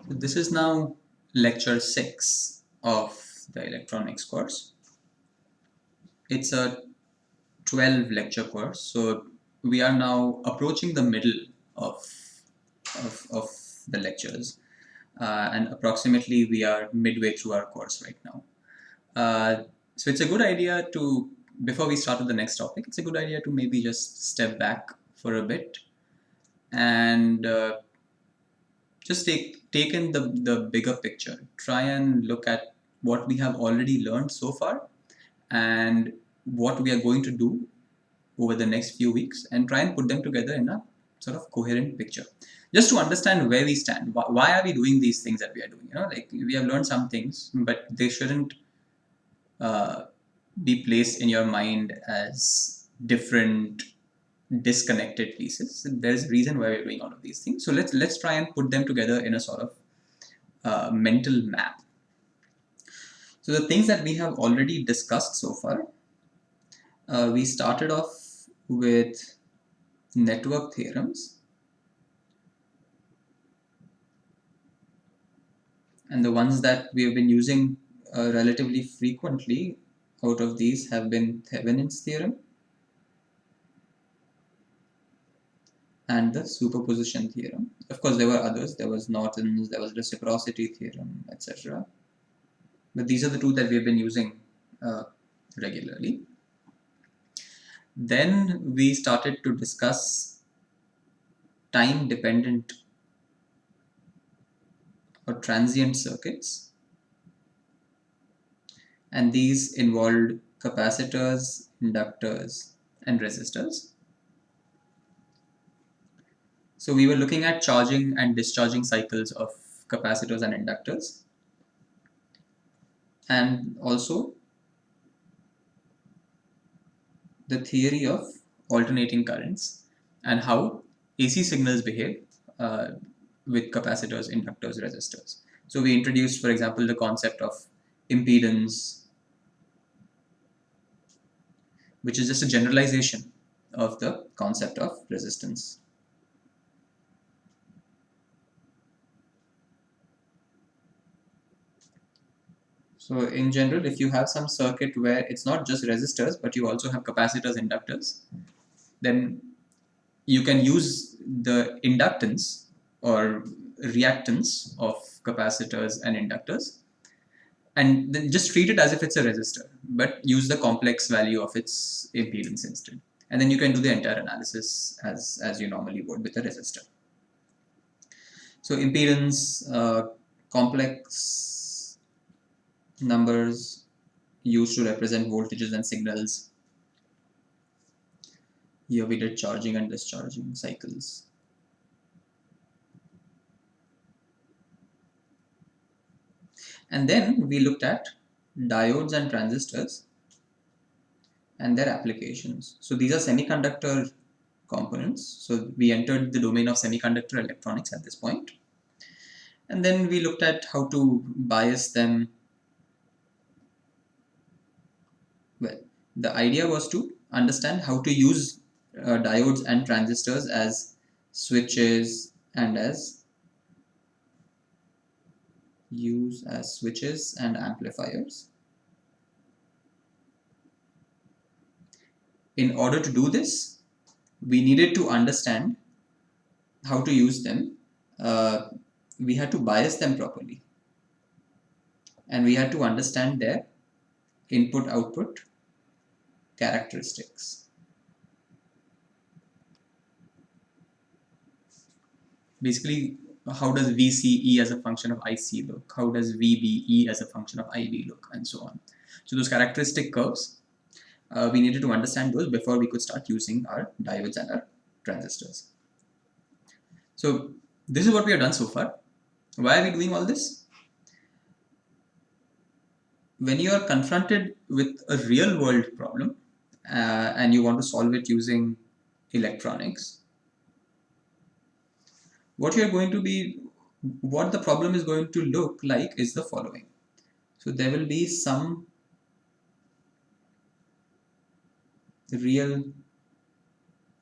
This is now lecture 6 of the electronics course. It's a 12 lecture course, so we are now approaching the middle of, of the lectures, and approximately we are midway through our course right now. So it's a good idea to, before we start with the next topic, it's a good idea to maybe just step back for a bit and just take in the bigger picture. Try and look at what we have already learned so far and what we are going to do over the next few weeks, and try and put them together in a sort of coherent picture, just to understand where we stand. Why are we doing these things that we are doing? Like, we have learned some things, but they shouldn't uh, be placed in your mind as different disconnected pieces. There's a reason why we're doing all of these things. So let's try and put them together in a sort of mental map. So the things that we have already discussed so far, we started off with network theorems, and the ones that we have been using relatively frequently out of these have been Thevenin's theorem and the superposition theorem. Of course, there were others. There was Norton's, there was reciprocity theorem, etc. But these are the two that we have been using regularly. Then we started to discuss time-dependent or transient circuits, and these involved capacitors, inductors, and resistors. So we were looking at charging and discharging cycles of capacitors and inductors, and also the theory of alternating currents and how AC signals behave with capacitors, inductors, resistors. So we introduced, for example, the concept of impedance, which is just a generalization of the concept of resistance. So in general, if you have some circuit where it's not just resistors, but you also have capacitors, inductors, then you can use the inductance or reactance of capacitors and inductors, and then just treat it as if it's a resistor, but use the complex value of its impedance instead. And then you can do the entire analysis as you normally would with a resistor. So impedance, complex numbers used to represent voltages and signals. Here we did charging and discharging cycles. And then we looked at diodes and transistors and their applications. So these are semiconductor components. So we entered the domain of semiconductor electronics at this point. And then we looked at how to bias them. Well, the idea was to understand how to use diodes and transistors as switches and as switches and amplifiers. In order to do this, we needed to understand how to use them. We had to bias them properly, and we had to understand their input-output characteristics. Basically, how does VCE as a function of IC look? How does VBE as a function of IB look? And so on. So those characteristic curves, we needed to understand those before we could start using our diodes and our transistors. So this is what we have done so far. Why are we doing all this? When you are confronted with a real world problem and you want to solve it using electronics, what the problem is going to look like is the following. So there will be some real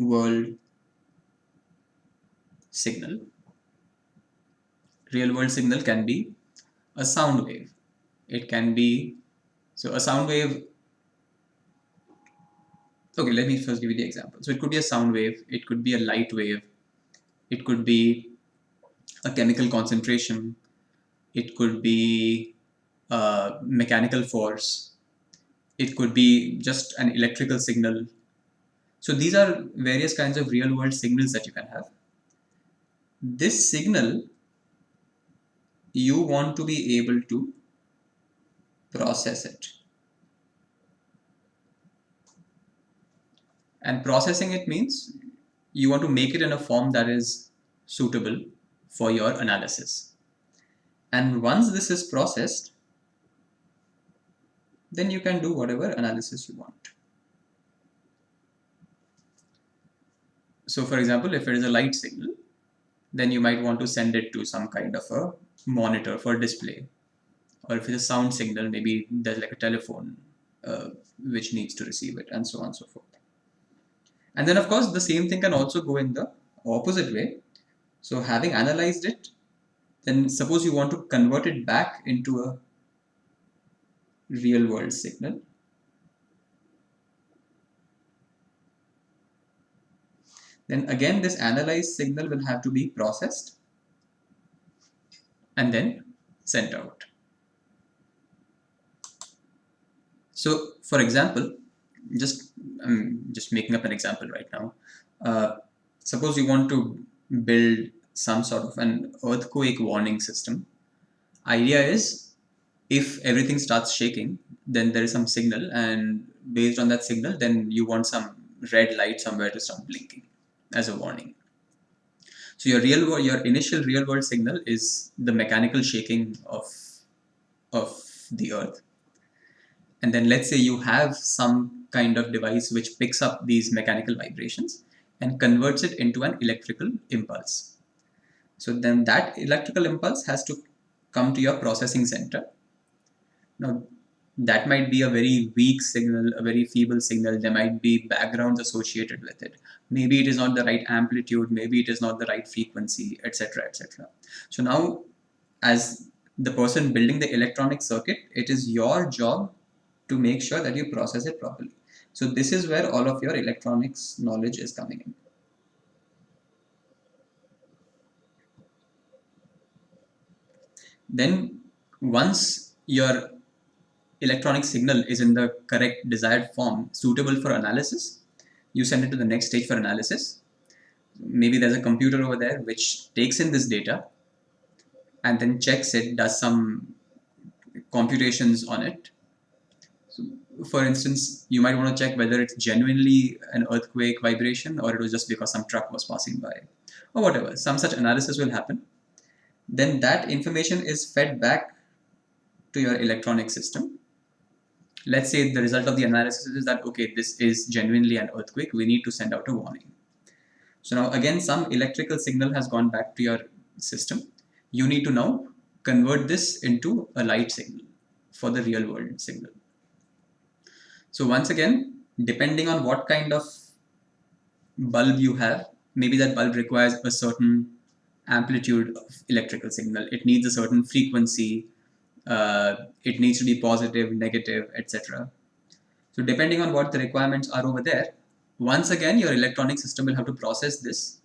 world signal real world signal can be a sound wave. It can be, so a sound wave, okay, let me first give you the example. So it could be a sound wave, it could be a light wave, it could be a chemical concentration, it could be a mechanical force, it could be just an electrical signal. So these are various kinds of real world signals that you can have. This signal you want to be able to process it. And processing it means you want to make it in a form that is suitable for your analysis. And once this is processed, then you can do whatever analysis you want. So for example, if it is a light signal, then you might want to send it to some kind of a monitor for display. Or if it's a sound signal, maybe there's like a telephone which needs to receive it, and so on and so forth. And then of course the same thing can also go in the opposite way. So having analyzed it, then suppose you want to convert it back into a real world signal. Then again this analyzed signal will have to be processed and then sent out. So for example, I'm just making up an example right now. Suppose you want to build some sort of an earthquake warning system. Idea is, if everything starts shaking, then there is some signal, and based on that signal, then you want some red light somewhere to start blinking as a warning. So your initial real world signal is the mechanical shaking of the earth. And then let's say you have some kind of device which picks up these mechanical vibrations and converts it into an electrical impulse. So then that electrical impulse has to come to your processing center. Now that might be a very weak signal, a very feeble signal. There might be backgrounds associated with it. Maybe it is not the right amplitude, maybe it is not the right frequency, etc., etc. So now, as the person building the electronic circuit, it is your job to make sure that you process it properly. So this is where all of your electronics knowledge is coming in. Then once your electronic signal is in the correct desired form, suitable for analysis, you send it to the next stage for analysis. Maybe there's a computer over there which takes in this data and then checks it, does some computations on it. So for instance, you might want to check whether it's genuinely an earthquake vibration or it was just because some truck was passing by or whatever. Some such analysis will happen. Then that information is fed back to your electronic system. Let's say the result of the analysis is that, okay, this is genuinely an earthquake, we need to send out a warning. So now again, some electrical signal has gone back to your system. You need to now convert this into a light signal for the real world signal. So once again, depending on what kind of bulb you have, maybe that bulb requires a certain amplitude of electrical signal. It needs a certain frequency. It needs to be positive, negative, etc. So depending on what the requirements are over there, once again your electronic system will have to process this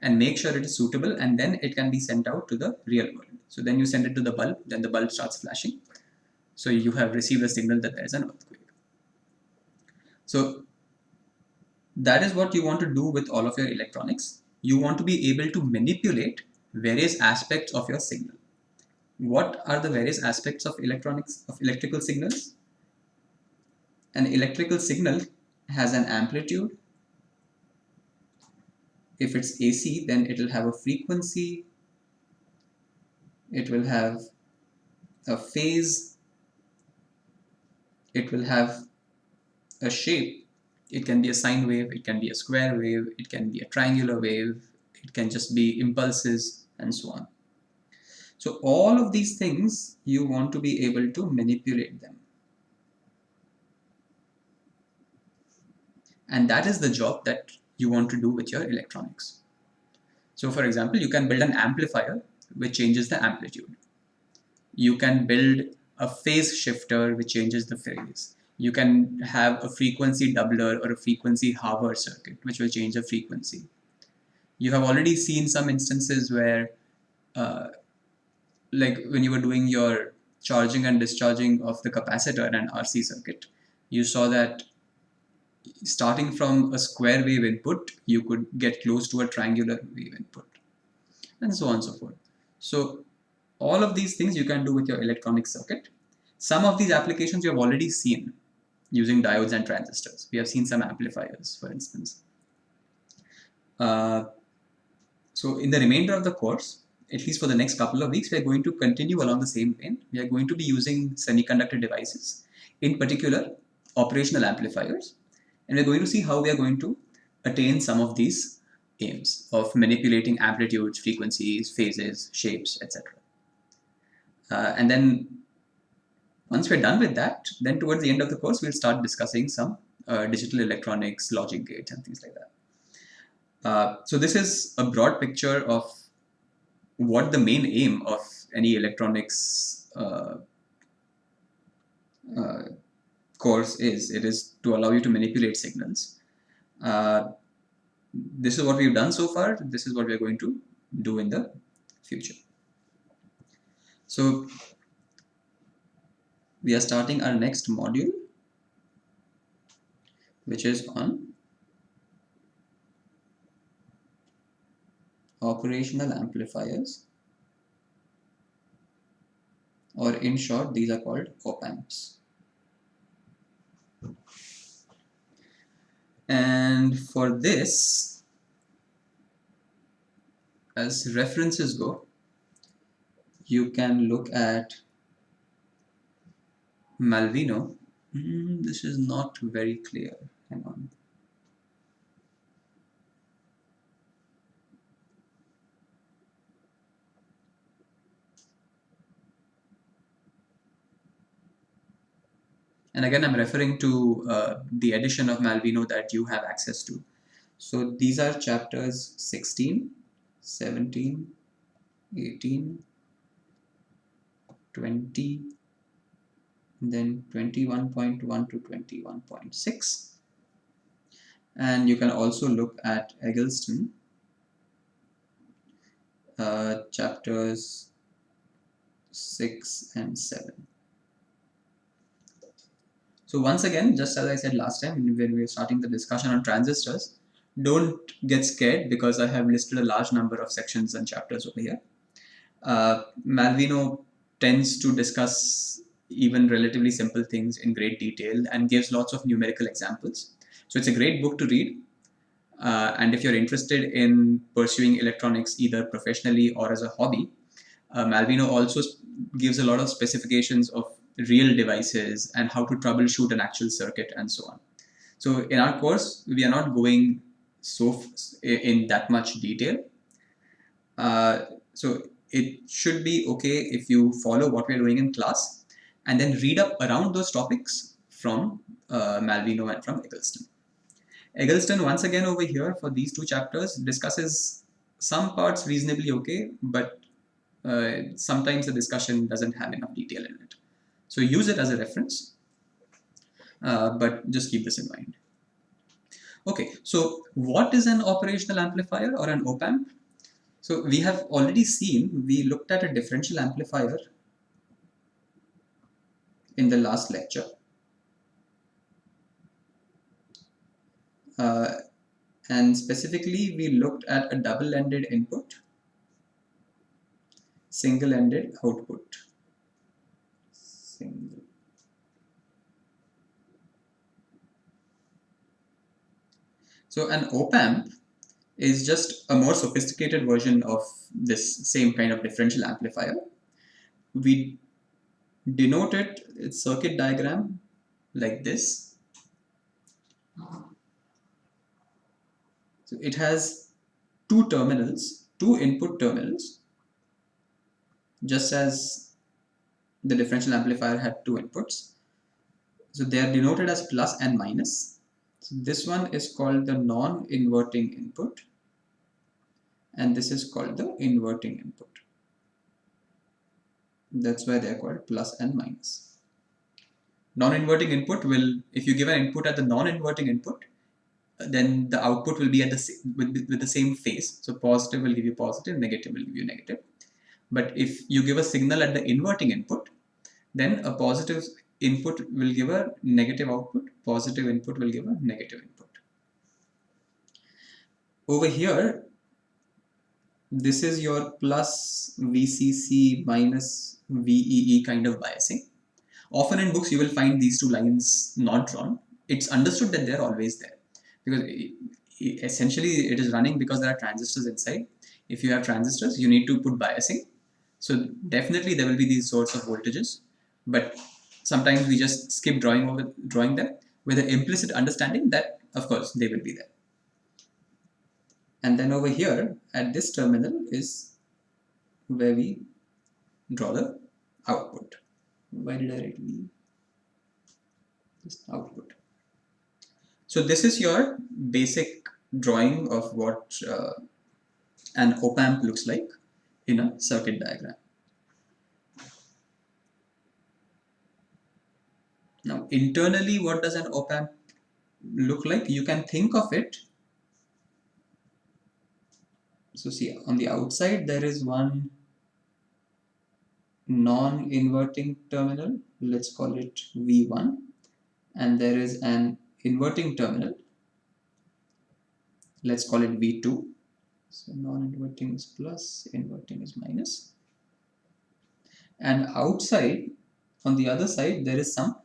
and make sure it is suitable, and then it can be sent out to the real world. So then you send it to the bulb, then the bulb starts flashing. So you have received a signal that there is an earthquake. So that is what you want to do with all of your electronics. You want to be able to manipulate various aspects of your signal. What are the various aspects of electrical signals? An electrical signal has an amplitude. If it's AC, then it will have a frequency. It will have a phase. It will have a shape. It can be a sine wave, it can be a square wave, it can be a triangular wave, it can just be impulses, and so on. So all of these things, you want to be able to manipulate them. And that is the job that you want to do with your electronics. So for example, you can build an amplifier which changes the amplitude. You can build a phase shifter which changes the phase. You can have a frequency doubler or a frequency halver circuit which will change the frequency. You have already seen some instances where like when you were doing your charging and discharging of the capacitor in an RC circuit, you saw that starting from a square wave input, you could get close to a triangular wave input, and so on and so forth. So all of these things you can do with your electronic circuit. Some of these applications you have already seen using diodes and transistors. We have seen some amplifiers, for instance. So in the remainder of the course, at least for the next couple of weeks, we are going to continue along the same vein. We are going to be using semiconductor devices, in particular operational amplifiers, and we're going to see how we are going to attain some of these aims of manipulating amplitudes, frequencies, phases, shapes, etc. And then once we're done with that, then towards the end of the course, we'll start discussing some digital electronics, logic gates, and things like that. So this is a broad picture of what the main aim of any electronics course is. It is to allow you to manipulate signals. This is what we've done so far. This is what we're going to do in the future. So we are starting our next module, which is on operational amplifiers, or in short, these are called op-amps. And for this, as references go, you can look at Malvino. This is not very clear. Hang on. And again, I'm referring to the edition of Malvino that you have access to. So these are chapters 16, 17, 18, 20, then 21.1 to 21.6. And you can also look at Eggleston, chapters 6 and 7. So once again, just as I said last time when we were starting the discussion on transistors, don't get scared because I have listed a large number of sections and chapters over here. Malvino tends to discuss even relatively simple things in great detail and gives lots of numerical examples. So it's a great book to read. And if you're interested in pursuing electronics either professionally or as a hobby, Malvino also gives a lot of specifications of real devices and how to troubleshoot an actual circuit and so on. So in our course, we are not going in that much detail. So it should be okay if you follow what we're doing in class and then read up around those topics from Malvino and from Eggleston. Eggleston, once again over here for these two chapters, discusses some parts reasonably okay, but sometimes the discussion doesn't have enough detail in it. So use it as a reference, but just keep this in mind. Okay, so what is an operational amplifier or an op-amp? So we have already seen, we looked at a differential amplifier in the last lecture. And specifically, we looked at a double-ended input, single-ended output. So an op-amp is just a more sophisticated version of this same kind of differential amplifier. We denote its circuit diagram like this. So it has two terminals, two input terminals, just as the differential amplifier had two inputs. So they are denoted as plus and minus. So this one is called the non-inverting input, and this is called the inverting input. That's why they're called plus and minus. Non-inverting input will, if you give an input at the non-inverting input, then the output will be at with the same phase. So positive will give you positive, negative will give you negative. But if you give a signal at the inverting input, then a positive input will give a negative output, positive input will give a negative input. Over here, this is your plus VCC minus VEE kind of biasing. Often in books you will find these two lines not drawn. It's understood that they're always there because essentially it is running because there are transistors inside. If you have transistors, you need to put biasing. So definitely there will be these sorts of voltages, but sometimes we just skip drawing them with the implicit understanding that of course they will be there. And then over here at this terminal is where we draw the output. Why did I write V? Just output. So this is your basic drawing of what an op-amp looks like in a circuit diagram. Now internally, what does an op-amp look like? You can think of it. So see, on the outside there is one non-inverting terminal, let's call it V1, and there is an inverting terminal, let's call it V2. So non-inverting is plus, inverting is minus. And outside, on the other side, there is some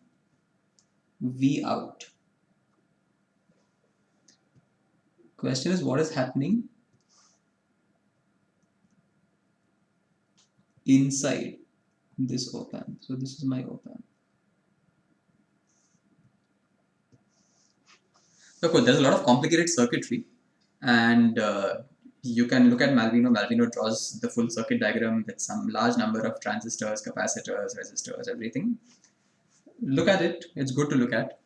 V out. Question is, what is happening inside this op-amp? So this is my op-amp. Of course, there's a lot of complicated circuitry, and you can look at Malvino. Malvino draws the full circuit diagram with some large number of transistors, capacitors, resistors, everything. Look at it. It's good to look at.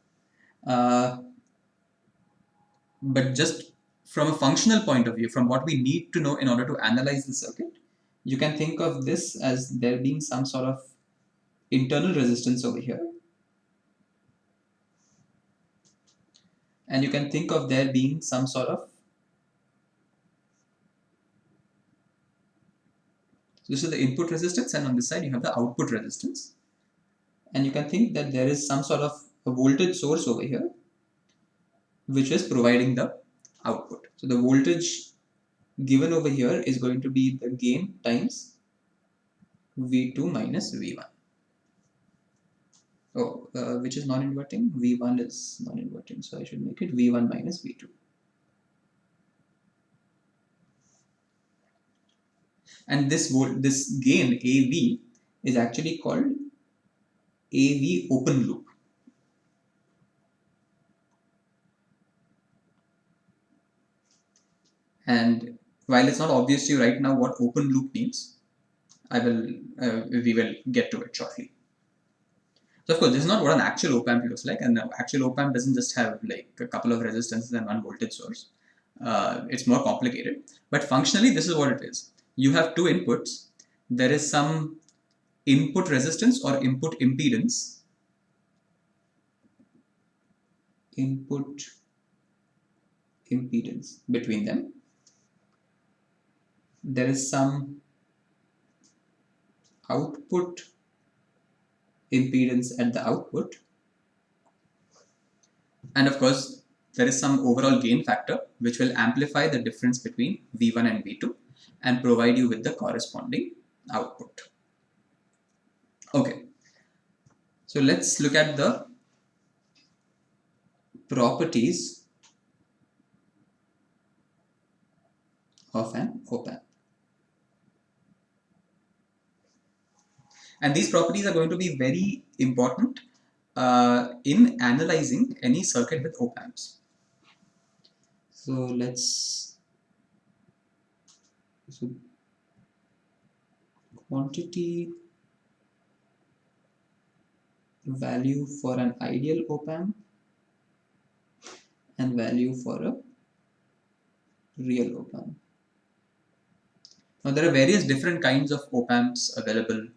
But just from a functional point of view, from what we need to know in order to analyze the circuit, you can think of this as there being some sort of internal resistance over here. And you can think of there being some sort of, this is the input resistance, and on this side you have the output resistance. And you can think that there is some sort of a voltage source over here which is providing the output. So the voltage given over here is going to be the gain times V2 minus V1. Oh, which is non-inverting? V1 is non-inverting, so I should make it V1 minus V2. And this gain AV is actually called AV open loop. And while it's not obvious to you right now what open loop means, we will get to it shortly. So of course, this is not what an actual op-amp looks like, and the actual op-amp doesn't just have like a couple of resistances and one voltage source. It's more complicated, but functionally this is what it is. You have two inputs. There is some input resistance or input impedance. Input impedance between them. There is some output impedance at the output, and of course there is some overall gain factor which will amplify the difference between V1 and V2 and provide you with the corresponding output. Okay, so let's look at the properties of an op-amp. And these properties are going to be very important in analyzing any circuit with op-amps. So quantity value for an ideal op-amp and value for a real op-amp. Now there are various different kinds of op-amps available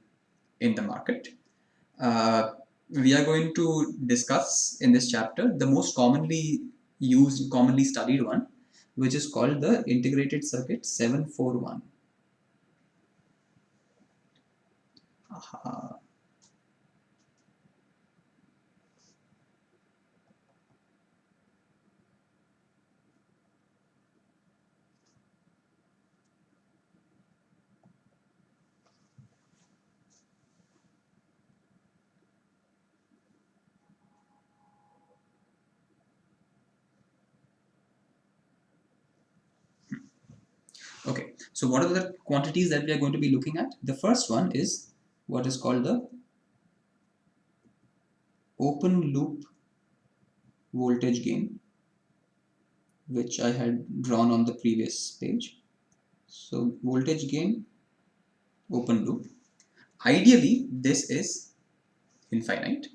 in the market. We are going to discuss in this chapter the most commonly used, commonly studied one, which is called the Integrated Circuit 741. Aha. Okay, so what are the quantities that we are going to be looking at? The first one is what is called the open loop voltage gain, which I had drawn on the previous page. So voltage gain, open loop. Ideally, this is infinite,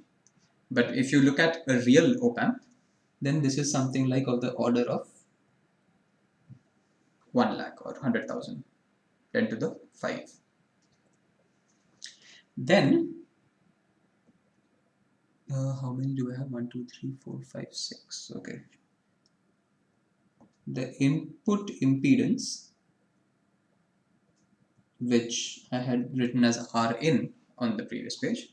but if you look at a real op-amp, then this is something like of the order of 1 lakh or 100,000, 10 to the 5. Then, how many do I have? 1, 2, 3, 4, 5, 6. Okay. The input impedance, which I had written as Rin on the previous page.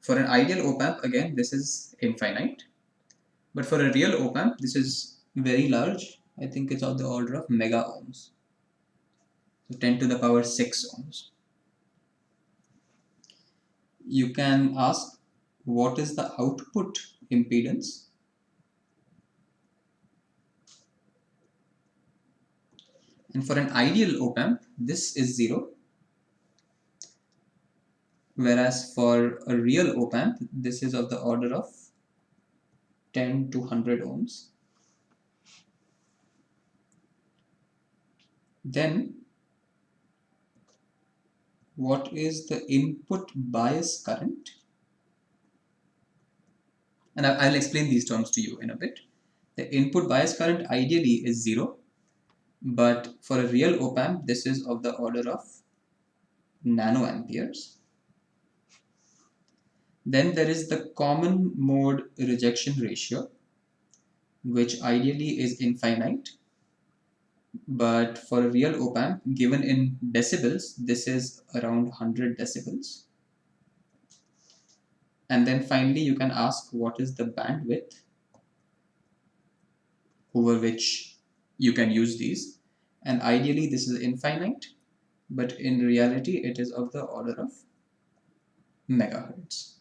For an ideal op-amp, again, this is infinite. But for a real op-amp, this is very large. I think it's of the order of mega ohms. So 10 to the power 6 ohms. You can ask, what is the output impedance? And for an ideal op-amp, this is 0. Whereas for a real op-amp, this is of the order of 10 to 100 ohms. Then, what is the input bias current? And I'll explain these terms to you in a bit. The input bias current ideally is 0, but for a real op-amp, this is of the order of nanoamperes. Then there is the common mode rejection ratio, which ideally is infinite, but for a real op-amp, given in decibels, this is around 100 decibels. And then finally, you can ask what is the bandwidth over which you can use these. And ideally, this is infinite, but in reality, it is of the order of megahertz.